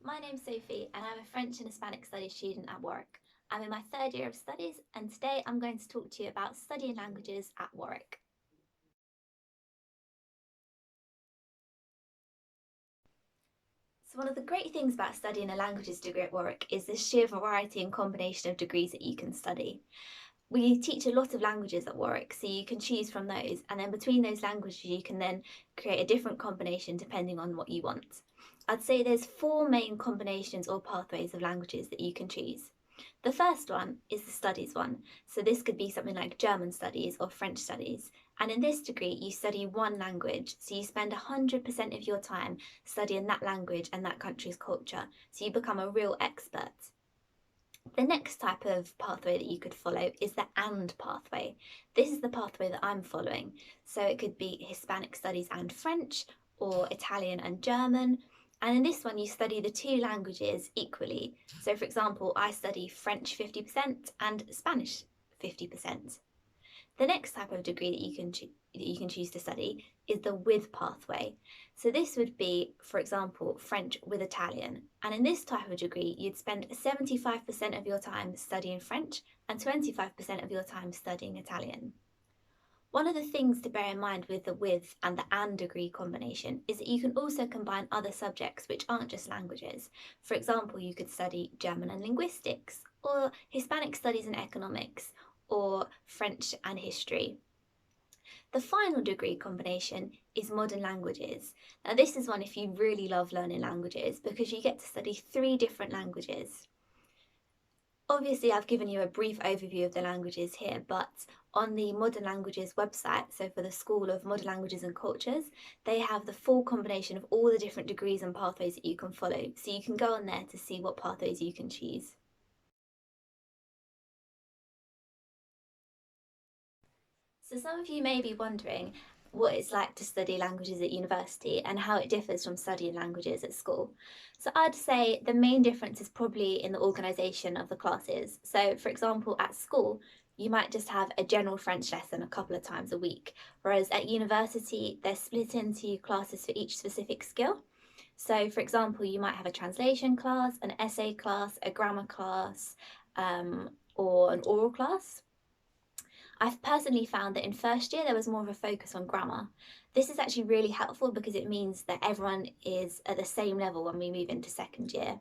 My name's Sophie and I'm a French and Hispanic Studies student at Warwick. I'm in my third year of studies and today I'm going to talk to you about studying languages at Warwick. So one of the great things about studying a languages degree at Warwick is the sheer variety and combination of degrees that you can study. We teach a lot of languages at Warwick, so you can choose from those, and then between those languages you can then create a different combination depending on what you want. I'd say there's four main combinations or pathways of languages that you can choose. The first one is the studies one, so this could be something like German studies or French studies, and in this degree you study one language, so you spend 100% of your time studying that language and that country's culture, so you become a real expert. The next type of pathway that you could follow is the AND pathway. This is the pathway that I'm following. So it could be Hispanic studies and French, or Italian and German. And in this one, you study the two languages equally. So for example, I study French 50% and Spanish 50%. The next type of degree that you can choose to study is the with pathway. So this would be, for example, French with Italian. And in this type of degree, you'd spend 75% of your time studying French and 25% of your time studying Italian. One of the things to bear in mind with the with and the and degree combination is that you can also combine other subjects which aren't just languages. For example, you could study German and linguistics, or Hispanic studies and economics, or French and history. The final degree combination is modern languages. Now this is one if you really love learning languages because you get to study 3 different languages. Obviously I've given you a brief overview of the languages here, but on the Modern Languages website, so for the School of Modern Languages and Cultures, they have the full combination of all the different degrees and pathways that you can follow, so you can go on there to see what pathways you can choose. So some of you may be wondering what it's like to study languages at university and how it differs from studying languages at school. So I'd say the main difference is probably in the organisation of the classes. So for example, at school, you might just have a general French lesson a couple of times a week, whereas at university, they're split into classes for each specific skill. So for example, you might have a translation class, an essay class, a grammar class, or an oral class. I've personally found that in first year there was more of a focus on grammar. This is actually really helpful because it means that everyone is at the same level when we move into second year.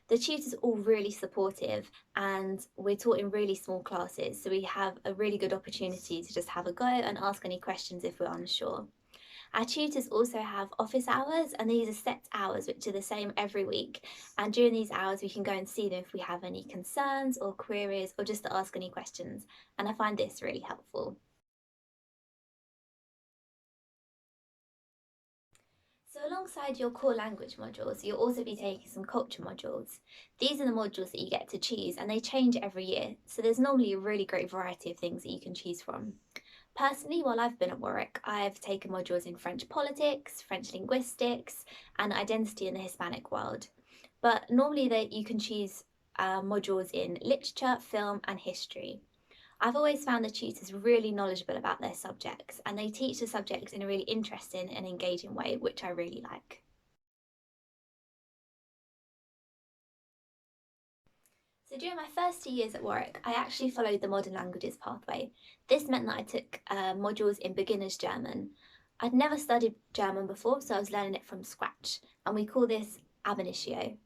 The tutors are all really supportive and we're taught in really small classes, so we have a really good opportunity to just have a go and ask any questions if we're unsure. Our tutors also have office hours, and these are set hours which are the same every week, and during these hours we can go and see them if we have any concerns or queries or just to ask any questions, and I find this really helpful. So alongside your core language modules, you'll also be taking some culture modules. These are the modules that you get to choose and they change every year, so there's normally a really great variety of things that you can choose from. Personally, while I've been at Warwick, I've taken modules in French politics, French linguistics, and identity in the Hispanic world. But normally you can choose modules in literature, film, and history. I've always found the tutors really knowledgeable about their subjects, and they teach the subjects in a really interesting and engaging way, which I really like. So during my first 2 years at Warwick, I actually followed the modern languages pathway. This meant that I took modules in beginner's German. I'd never studied German before, so I was learning it from scratch, and we call this ab initio.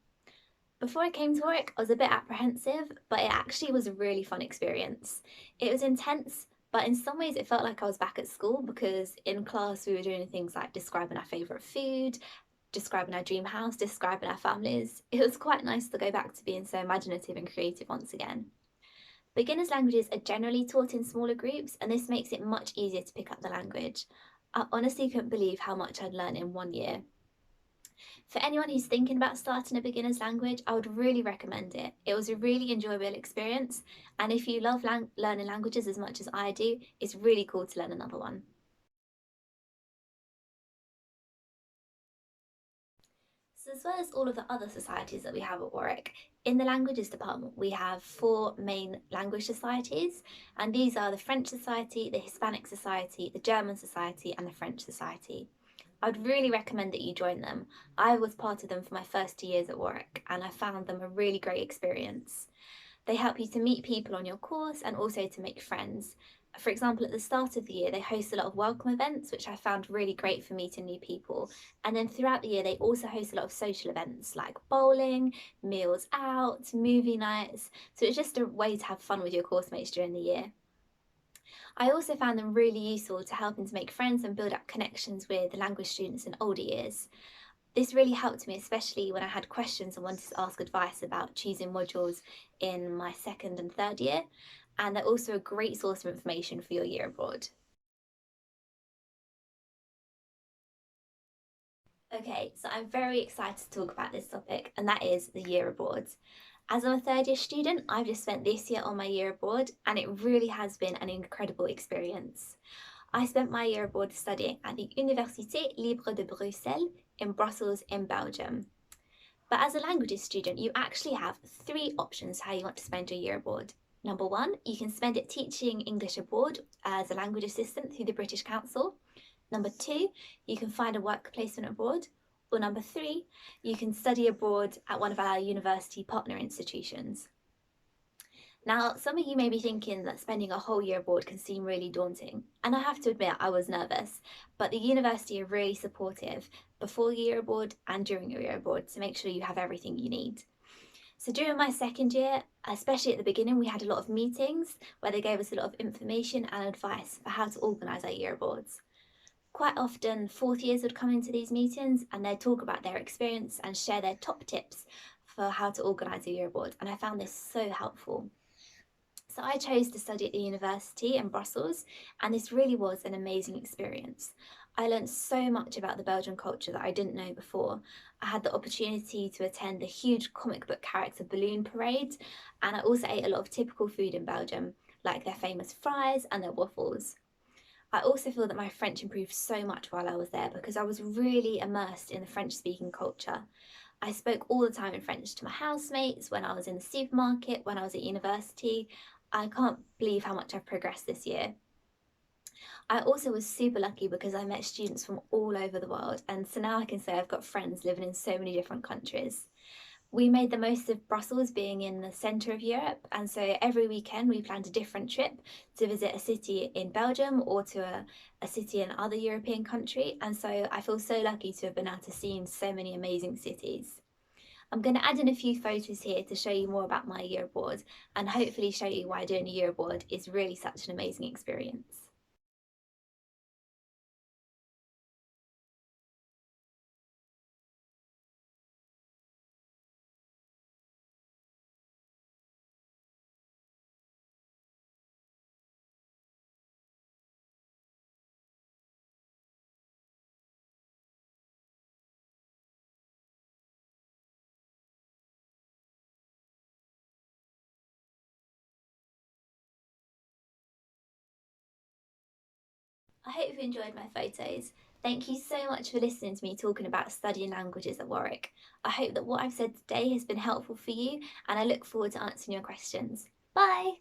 Before I came to Warwick, I was a bit apprehensive, but it actually was a really fun experience. It was intense, but in some ways it felt like I was back at school because in class we were doing things like describing our favourite food, describing our dream house, describing our families. It was quite nice to go back to being so imaginative and creative once again. Beginners languages are generally taught in smaller groups, and this makes it much easier to pick up the language. I honestly couldn't believe how much I'd learned in 1 year. For anyone who's thinking about starting a beginner's language, I would really recommend it. It was a really enjoyable experience, and if you love learning languages as much as I do, it's really cool to learn another one. So as well as all of the other societies that we have at Warwick, in the languages department we have 4 main language societies, and these are the French Society, the Hispanic Society, the German Society and the French Society. I'd really recommend that you join them. I was part of them for my first 2 years at Warwick and I found them a really great experience. They help you to meet people on your course and also to make friends. For example, at the start of the year, they host a lot of welcome events, which I found really great for meeting new people. And then throughout the year, they also host a lot of social events like bowling, meals out, movie nights. So it's just a way to have fun with your course mates during the year. I also found them really useful to helping to make friends and build up connections with language students in older years. This really helped me, especially when I had questions and wanted to ask advice about choosing modules in my second and third year. And they're also a great source of information for your year abroad. Okay, so I'm very excited to talk about this topic, and that is the year abroad. As I'm a third year student, I've just spent this year on my year abroad, and it really has been an incredible experience. I spent my year abroad studying at the Université Libre de Bruxelles in Brussels, in Belgium. But as a languages student, you actually have three options how you want to spend your year abroad. Number one, you can spend it teaching English abroad as a language assistant through the British Council. Number two, you can find a work placement abroad. Or number three, you can study abroad at one of our university partner institutions. Now, some of you may be thinking that spending a whole year abroad can seem really daunting, and I have to admit I was nervous, but the university are really supportive before your year abroad and during your year abroad to make sure you have everything you need. So during my second year, especially at the beginning, we had a lot of meetings where they gave us a lot of information and advice for how to organise our year abroads. Quite often, fourth years would come into these meetings and they'd talk about their experience and share their top tips for how to organise a year abroad, and I found this so helpful. So I chose to study at the university in Brussels, and this really was an amazing experience. I learned so much about the Belgian culture that I didn't know before. I had the opportunity to attend the huge comic book character balloon parade, and I also ate a lot of typical food in Belgium, like their famous fries and their waffles. I also feel that my French improved so much while I was there because I was really immersed in the French speaking culture. I spoke all the time in French to my housemates, when I was in the supermarket, when I was at university. I can't believe how much I've progressed this year. I also was super lucky because I met students from all over the world, and so now I can say I've got friends living in so many different countries. We made the most of Brussels being in the centre of Europe, and so every weekend we planned a different trip to visit a city in Belgium or to a city in another European country, and so I feel so lucky to have been able to see so many amazing cities. I'm going to add in a few photos here to show you more about my year abroad and hopefully show you why doing a year abroad is really such an amazing experience. I hope you enjoyed my photos. Thank you so much for listening to me talking about studying languages at Warwick. I hope that what I've said today has been helpful for you, and I look forward to answering your questions. Bye!